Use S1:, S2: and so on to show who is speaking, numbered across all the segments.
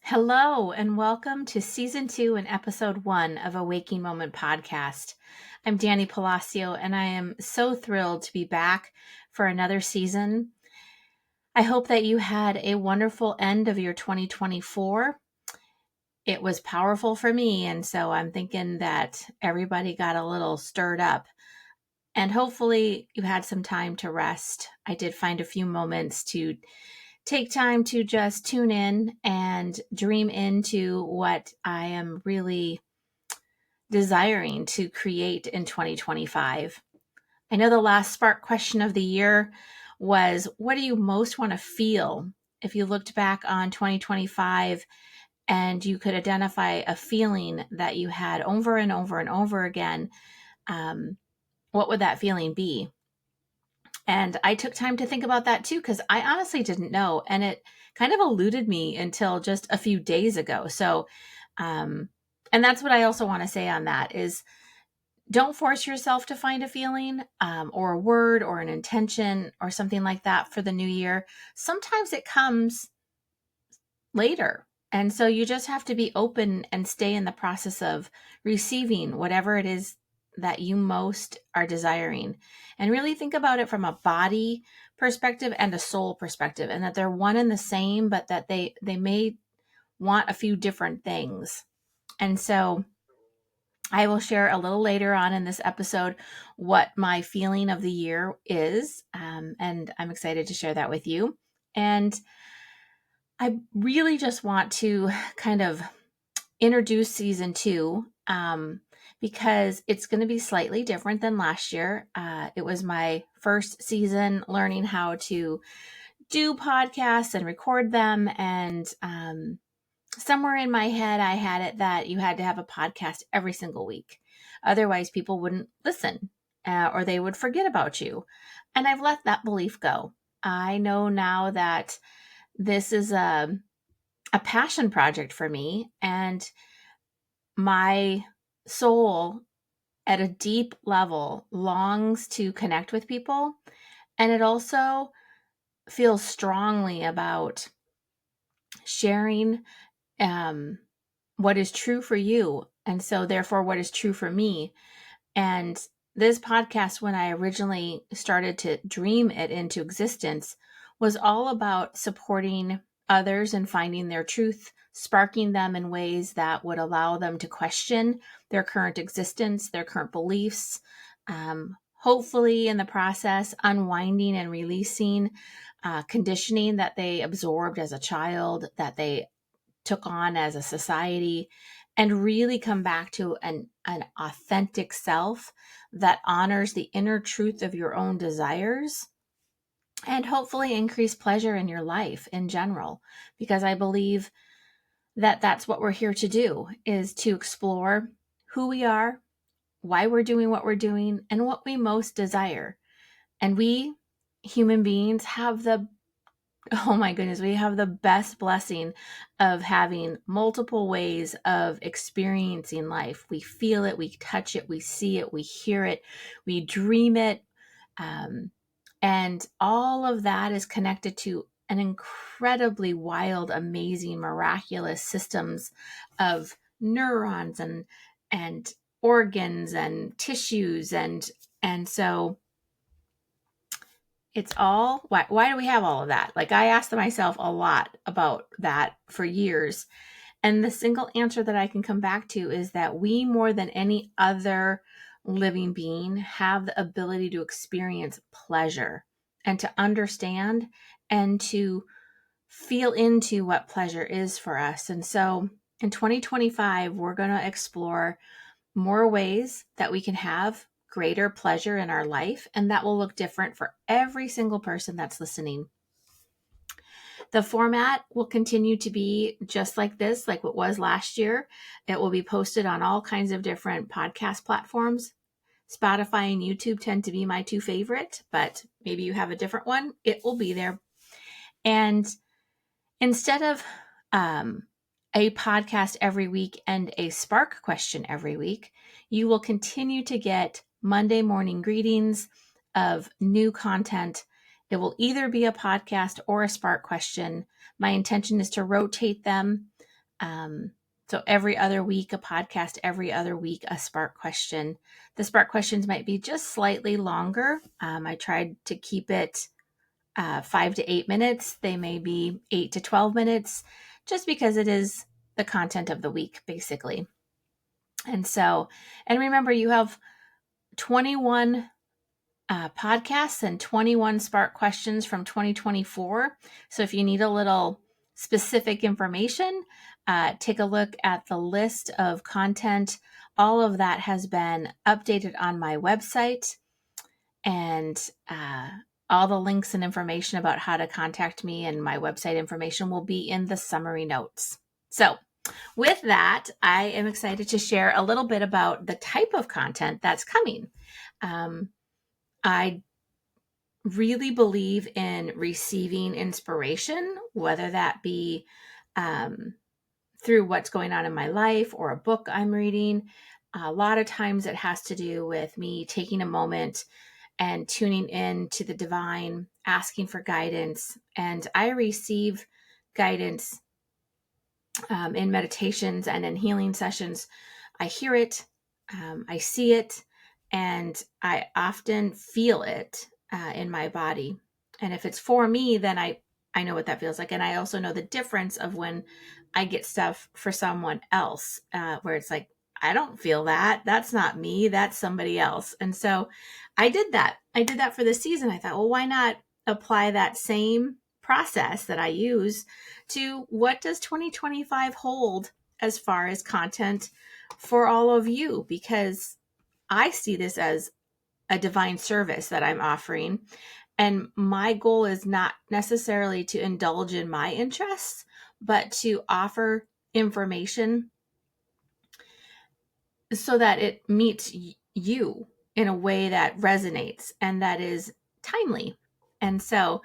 S1: Hello, and welcome to Season 2 and Episode 1 of Awaking Moment podcast. I'm Dani Palacio, and I am so thrilled to be back for another season. I hope that you had a wonderful end of your 2024. It was powerful for me, and so I'm thinking that everybody got a little stirred up. And hopefully you had some time to rest. I did find a few moments to take time to just tune in and dream into what I am really desiring to create in 2025. I know the last spark question of the year was, what do you most want to feel? If you looked back on 2025 and you could identify a feeling that you had over and over and over again, what would that feeling be? And I took time to think about that too, because I honestly didn't know. And it kind of eluded me until just a few days ago. So, and that's what I also want to say on that is don't force yourself to find a feeling or a word or an intention or something like that for the new year. Sometimes it comes later. And so you just have to be open and stay in the process of receiving whatever it is that you most are desiring. And really think about it from a body perspective and a soul perspective, and that they're one and the same, but that they may want a few different things. And so I will share a little later on in this episode what my feeling of the year is. And I'm excited to share that with you. And I really just want to kind of introduce season 2 because it's going to be slightly different than last year. It was my first season learning how to do podcasts and record them. And somewhere in my head, I had it that you had to have a podcast every single week. Otherwise, people wouldn't listen or they would forget about you. And I've let that belief go. I know now that this is a passion project for me, and my soul at a deep level longs to connect with people. And it also feels strongly about sharing what is true for you. And so therefore what is true for me. And this podcast, when I originally started to dream it into existence, was all about supporting others and finding their truth, sparking them in ways that would allow them to question their current existence, their current beliefs, hopefully in the process, unwinding and releasing conditioning that they absorbed as a child, that they took on as a society, and really come back to an authentic self that honors the inner truth of your own desires, and hopefully increase pleasure in your life in general. Because I believe that that's what we're here to do, is to explore who we are, why we're doing what we're doing, and what we most desire. And we human beings have oh my goodness, we have the best blessing of having multiple ways of experiencing life. We feel it, we touch it, we see it, we hear it, we dream it. And all of that is connected to an incredibly wild, amazing, miraculous systems of neurons and organs and tissues. And so it's all, why do we have all of that? Like, I asked myself a lot about that for years. And the single answer that I can come back to is that we, more than any other living being, have the ability to experience pleasure and to understand and to feel into what pleasure is for us. And so in 2025, we're going to explore more ways that we can have greater pleasure in our life, and that will look different for every single person that's listening. The format will continue to be just like this, like what was last year. It will be posted on all kinds of different podcast platforms. Spotify and YouTube tend to be my two favorite, but maybe you have a different one. It will be there. And instead of a podcast every week and a spark question every week, you will continue to get Monday morning greetings of new content. It will either be a podcast or a spark question. My intention is to rotate them So every other week, a podcast, every other week, a spark question. The spark questions might be just slightly longer. I tried to keep it 5 to 8 minutes. They may be 8 to 12 minutes, just because it is the content of the week, basically. And remember, you have 21 podcasts and 21 spark questions from 2024. So if you need a little specific information, take a look at the list of content. All of that has been updated on my website, and all the links and information about how to contact me and my website information will be in the summary notes. So with that, I am excited to share a little bit about the type of content that's coming. I really believe in receiving inspiration, whether that be through what's going on in my life or a book I'm reading. A lot of times it has to do with me taking a moment and tuning in to the divine, asking for guidance. And I receive guidance in meditations and in healing sessions. I hear it, I see it, and I often feel it in my body. And if it's for me, then I know what that feels like. And I also know the difference of when I get stuff for someone else, where it's like, I don't feel that. That's not me. That's somebody else. And so I did that. I did that for this season. I thought, well, why not apply that same process that I use to what does 2025 hold as far as content for all of you? Because I see this as a divine service that I'm offering. And my goal is not necessarily to indulge in my interests, but to offer information so that it meets you in a way that resonates and that is timely. And so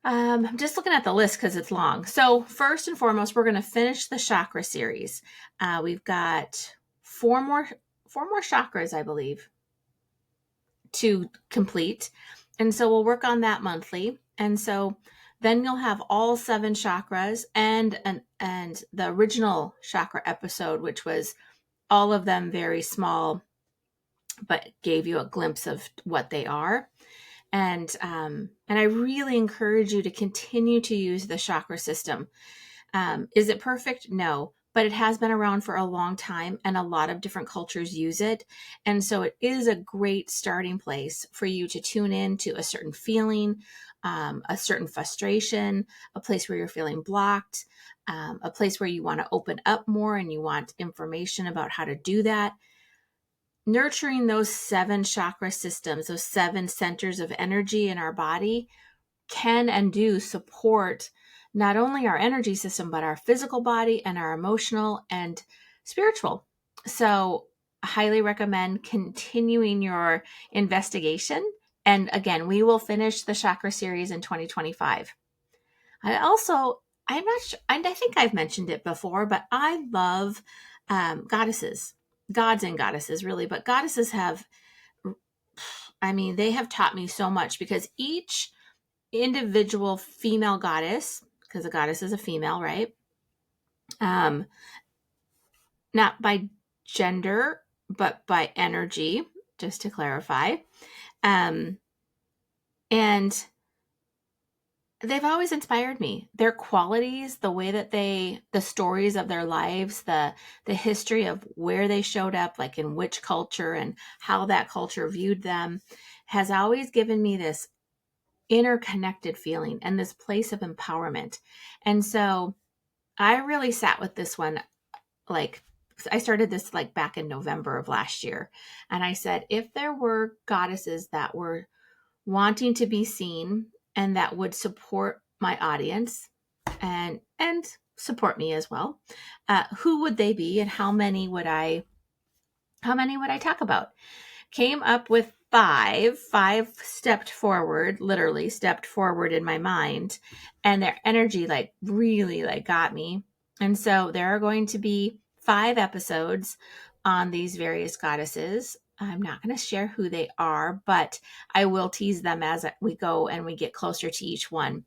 S1: I'm just looking at the list because it's long. So first and foremost, we're going to finish the Chakra Series. We've got four more chakras, I believe, to complete. And so we'll work on that monthly. And so then you'll have all 7 chakras and the original chakra episode, which was all of them very small, but gave you a glimpse of what they are. And I really encourage you to continue to use the chakra system. Is it perfect? No, but it has been around for a long time and a lot of different cultures use it. And so it is a great starting place for you to tune in to a certain feeling, a certain frustration, a place where you're feeling blocked, a place where you want to open up more and you want information about how to do that. Nurturing those 7 chakra systems, those 7 centers of energy in our body can and do support not only our energy system, but our physical body and our emotional and spiritual. So I highly recommend continuing your investigation. And again, we will finish the Chakra Series in 2025. I'm not sure, and I think I've mentioned it before, but I love goddesses, gods and goddesses really, but goddesses they have taught me so much because each individual female goddess, because a goddess is a female, right? Not by gender, but by energy, just to clarify. And they've always inspired me. Their qualities, the way that the stories of their lives, the history of where they showed up, like in which culture and how that culture viewed them, has always given me this interconnected feeling and this place of empowerment. And so I really sat with this one. Like, I started this like back in November of last year. And I said, if there were goddesses that were wanting to be seen and that would support my audience and support me as well, who would they be and how many would I talk about? Came up with 5 stepped forward, literally stepped forward in my mind, and their energy like really like got me. And so there are going to be 5 episodes on these various goddesses. I'm not going to share who they are, but I will tease them as we go and we get closer to each one.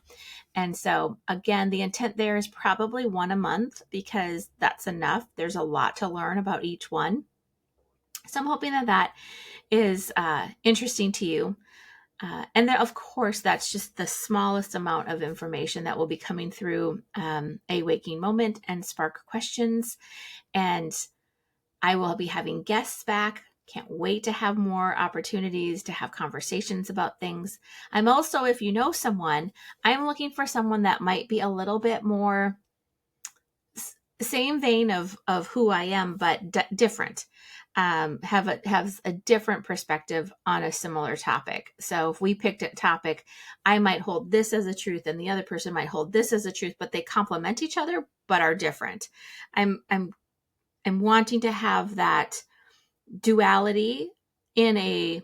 S1: And so again, the intent there is probably one a month because that's enough. There's a lot to learn about each one. So I'm hoping that is interesting to you. And then, of course, that's just the smallest amount of information that will be coming through a waking moment and spark questions. And I will be having guests back. Can't wait to have more opportunities to have conversations about things. I'm also, if you know someone, I'm looking for someone that might be a little bit more same vein of who I am, but different. Has a different perspective on a similar topic. So if we picked a topic, I might hold this as a truth and the other person might hold this as a truth, but they complement each other, but are different. I'm wanting to have that duality in a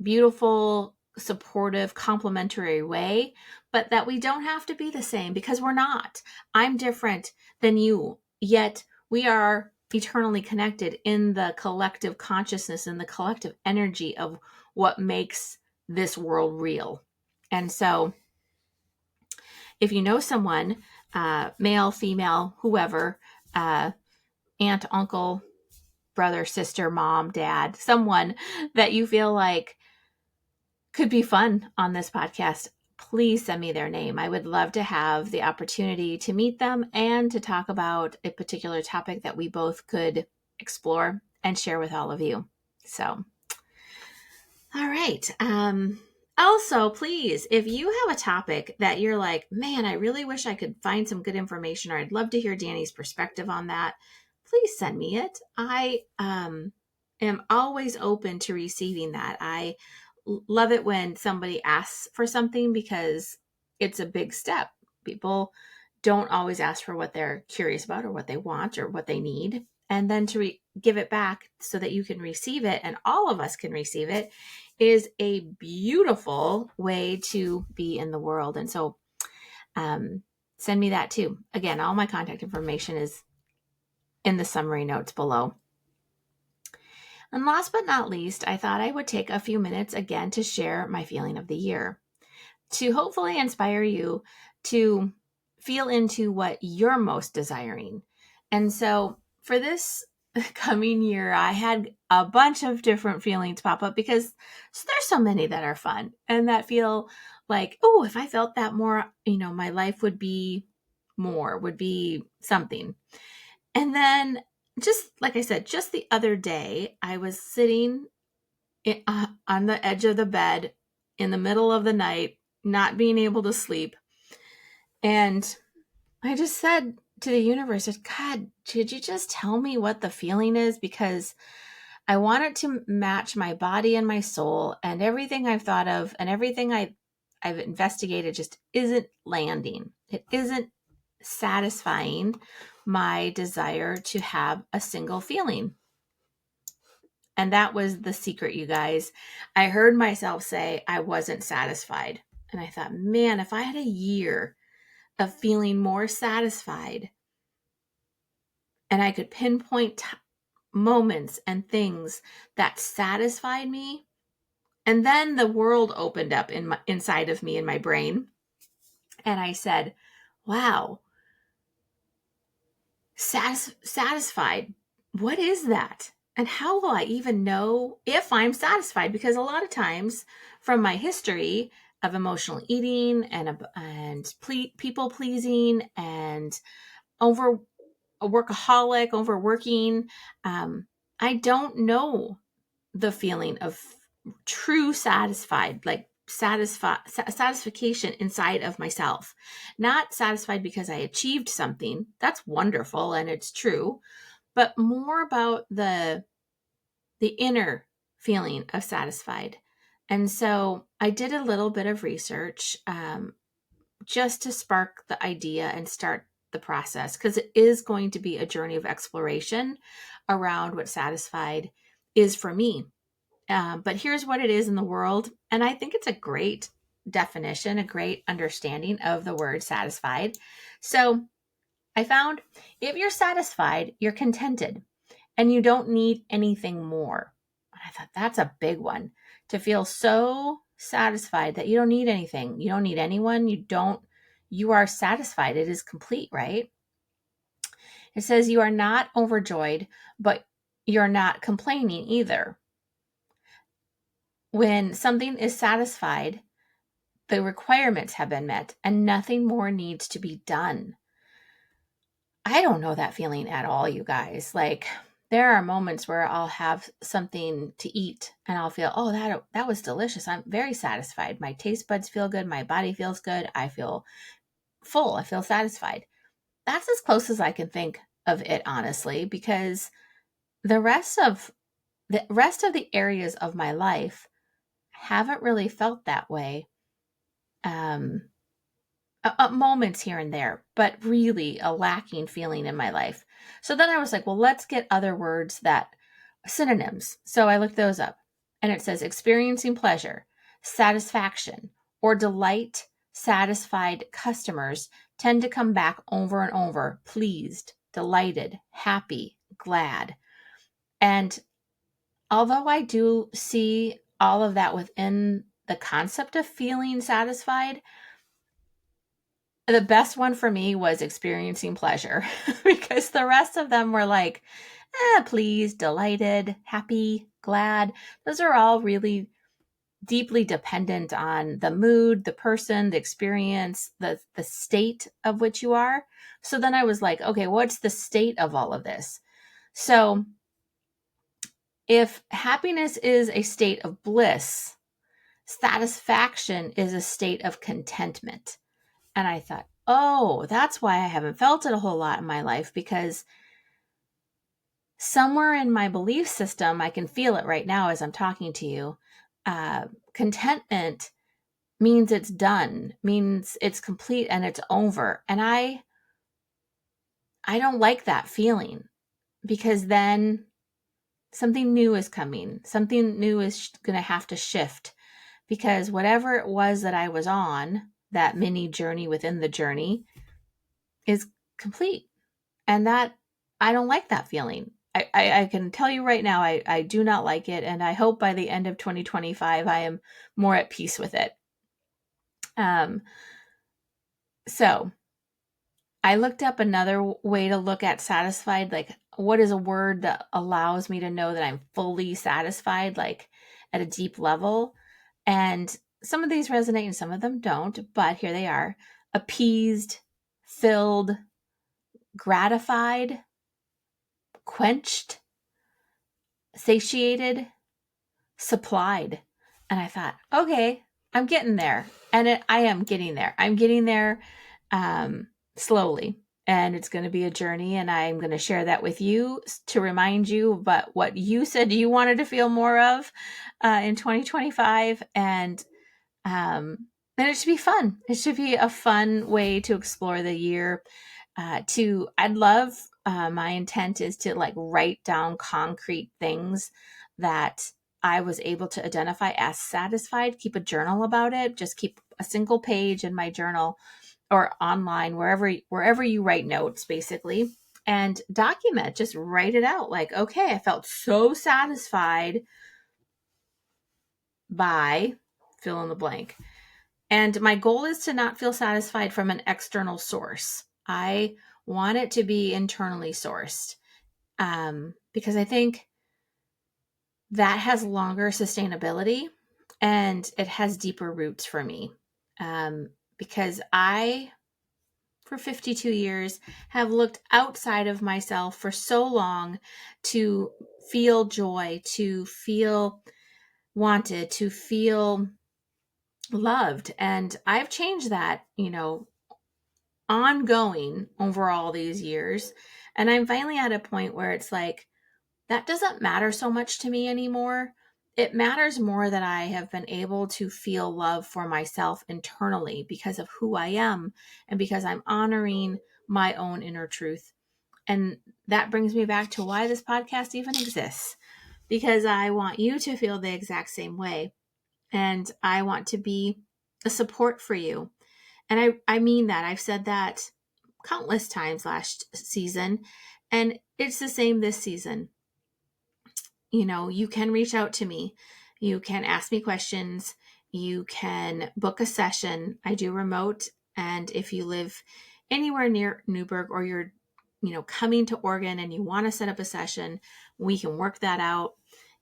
S1: beautiful, supportive, complementary way, but that we don't have to be the same because we're not. I'm different than you, yet we are eternally connected in the collective consciousness and the collective energy of what makes this world real. And so if you know someone, male, female, whoever, aunt, uncle, brother, sister, mom, dad, someone that you feel like could be fun on this podcast, please send me their name. I would love to have the opportunity to meet them and to talk about a particular topic that we both could explore and share with all of you. So, all right. Also, please, if you have a topic that you're like, man, I really wish I could find some good information, or I'd love to hear Dani's perspective on that, please send me it. I am always open to receiving that. I love it when somebody asks for something because it's a big step. People don't always ask for what they're curious about or what they want or what they need. And then to give it back so that you can receive it and all of us can receive it is a beautiful way to be in the world. And so send me that too. Again, all my contact information is in the summary notes below. And last but not least, I thought I would take a few minutes again to share my feeling of the year, to hopefully inspire you to feel into what you're most desiring. And so for this coming year, I had a bunch of different feelings pop up because there's so many that are fun and that feel like, oh, if I felt that more, my life would be something. And then just like I said, just the other day, I was sitting on the edge of the bed in the middle of the night, not being able to sleep. And I just said to the universe, God, could you just tell me what the feeling is? Because I want it to match my body and my soul, and everything I've thought of and everything I've investigated just isn't landing. It isn't satisfying my desire to have a single feeling. And that was the secret, you guys. I heard myself say I wasn't satisfied. And I thought, man, if I had a year of feeling more satisfied and I could pinpoint moments and things that satisfied me, and then the world opened up inside of me in my brain. And I said, wow, satisfied. What is that? And how will I even know if I'm satisfied? Because a lot of times from my history of emotional eating and people pleasing and overworking, I don't know the feeling of true satisfied, like satisfaction inside of myself. Not satisfied because I achieved something. That's wonderful and it's true, but more about the inner feeling of satisfied. And so I did a little bit of research just to spark the idea and start the process, because it is going to be a journey of exploration around what satisfied is for me. But here's what it is in the world. And I think it's a great definition, a great understanding of the word satisfied. So I found if you're satisfied, you're contented and you don't need anything more. I thought that's a big one, to feel so satisfied that you don't need anything. You don't need anyone. You are satisfied. It is complete, right? It says you are not overjoyed, but you're not complaining either. When something is satisfied, the requirements have been met and nothing more needs to be done. I don't know that feeling at all, you guys. Like, there are moments where I'll have something to eat and I'll feel, oh, that was delicious. I'm very satisfied. My taste buds feel good. My body feels good. I feel full. I feel satisfied. That's as close as I can think of it, honestly, because the rest of the areas of my life haven't really felt that way. Moments here and there, but really a lacking feeling in my life. So then I was like, well, let's get other words that synonyms. So I looked those up and it says experiencing pleasure, satisfaction, or delight. Satisfied customers tend to come back over and over, pleased, delighted, happy, glad. And although I do see all of that within the concept of feeling satisfied, the best one for me was experiencing pleasure because the rest of them were like, pleased, delighted, happy, glad. Those are all really deeply dependent on the mood, the person, the experience, the state of which you are. So then I was like, okay, what's the state of all of this? So if happiness is a state of bliss, satisfaction is a state of contentment. And I thought, oh, that's why I haven't felt it a whole lot in my life, because somewhere in my belief system, I can feel it right now as I'm talking to you. Contentment means it's done, means it's complete and it's over. And I don't like that feeling, because then something new is coming. Something new is going to have to shift, because whatever it was that I was on, that mini journey within the journey, is complete. And that, I don't like that feeling. I can tell you right now, I do not like it. And I hope by the end of 2025, I am more at peace with it. So I looked up another way to look at satisfied, like what is a word that allows me to know that I'm fully satisfied, like at a deep level. And some of these resonate and some of them don't, but here they are: appeased, filled, gratified, quenched, satiated, supplied. And I thought, okay, I'm getting there. And I am getting there. I'm getting there slowly. And it's going to be a journey. And I'm going to share that with you to remind you about what you said you wanted to feel more of in 2025. And it should be fun. It should be a fun way to explore the year. I'd love, my intent is to like write down concrete things that I was able to identify as satisfied, keep a journal about it, just keep a single page in my journal or online, wherever you write notes, basically, and document, just write it out. Like, okay, I felt so satisfied by fill in the blank. And my goal is to not feel satisfied from an external source. I want it to be internally sourced, because I think that has longer sustainability and it has deeper roots for me. Because I, for 52 years, have looked outside of myself for so long to feel joy, to feel wanted, to feel loved. And I've changed that, ongoing over all these years. And I'm finally at a point where it's like, that doesn't matter so much to me anymore. It matters more that I have been able to feel love for myself internally because of who I am and because I'm honoring my own inner truth. And that brings me back to why this podcast even exists, because I want you to feel the exact same way. And I want to be a support for you. And I mean that. I've said that countless times last season, and it's the same this season. you can reach out to me. You can ask me questions. You can book a session. I do remote. And if you live anywhere near Newburgh, or you're, coming to Oregon and you want to set up a session, we can work that out.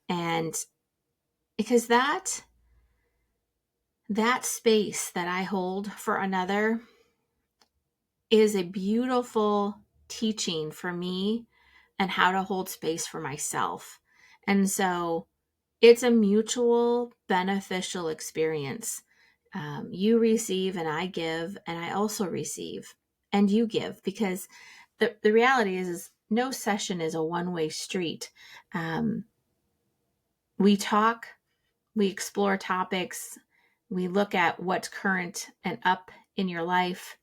S1: And because that space that I hold for another is a beautiful teaching for me and how to hold space for myself. And so it's a mutual beneficial experience. You receive and I give, and I also receive and you give, because the reality is no session is a one-way street. We talk, we explore topics, we look at what's current and up in your life.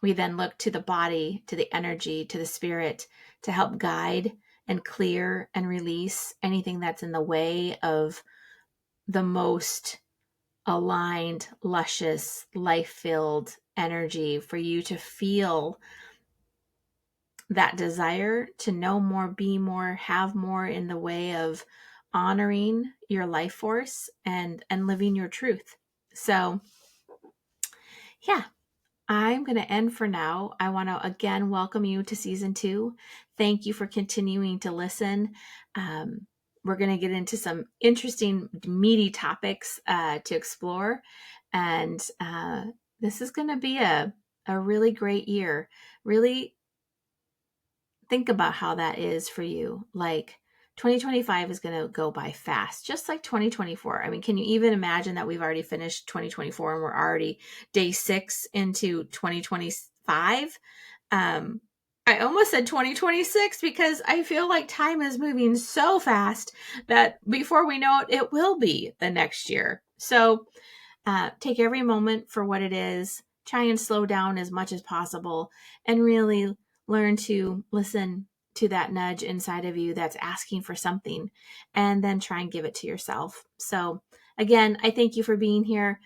S1: We then look to the body, to the energy, to the spirit to help guide and clear and release anything that's in the way of the most aligned, luscious, life-filled energy for you to feel that desire to know more, be more, have more in the way of honoring your life force and living your truth. So, yeah, I'm going to end for now. I want to again welcome you to season 2. Thank you for continuing to listen. We're going to get into some interesting, meaty topics to explore. And this is going to be a really great year. Really think about how that is for you. Like 2025 is going to go by fast, just like 2024. I mean, can you even imagine that we've already finished 2024 and we're already day 6 into 2025? I almost said 2026 because I feel like time is moving so fast that before we know it, it will be the next year. So take every moment for what it is. Try and slow down as much as possible and really learn to listen to that nudge inside of you that's asking for something, and then try and give it to yourself. So again, I thank you for being here,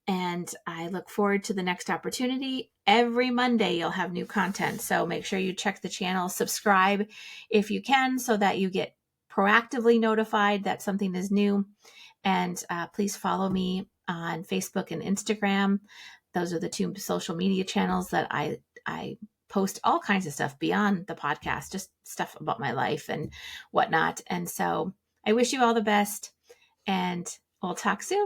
S1: and I look forward to the next opportunity. Every Monday you'll have new content. So make sure you check the channel, subscribe if you can, so that you get proactively notified that something is new. And please follow me on Facebook and Instagram. Those are the 2 social media channels that I post all kinds of stuff beyond the podcast, just stuff about my life and whatnot. And so I wish you all the best, and we'll talk soon.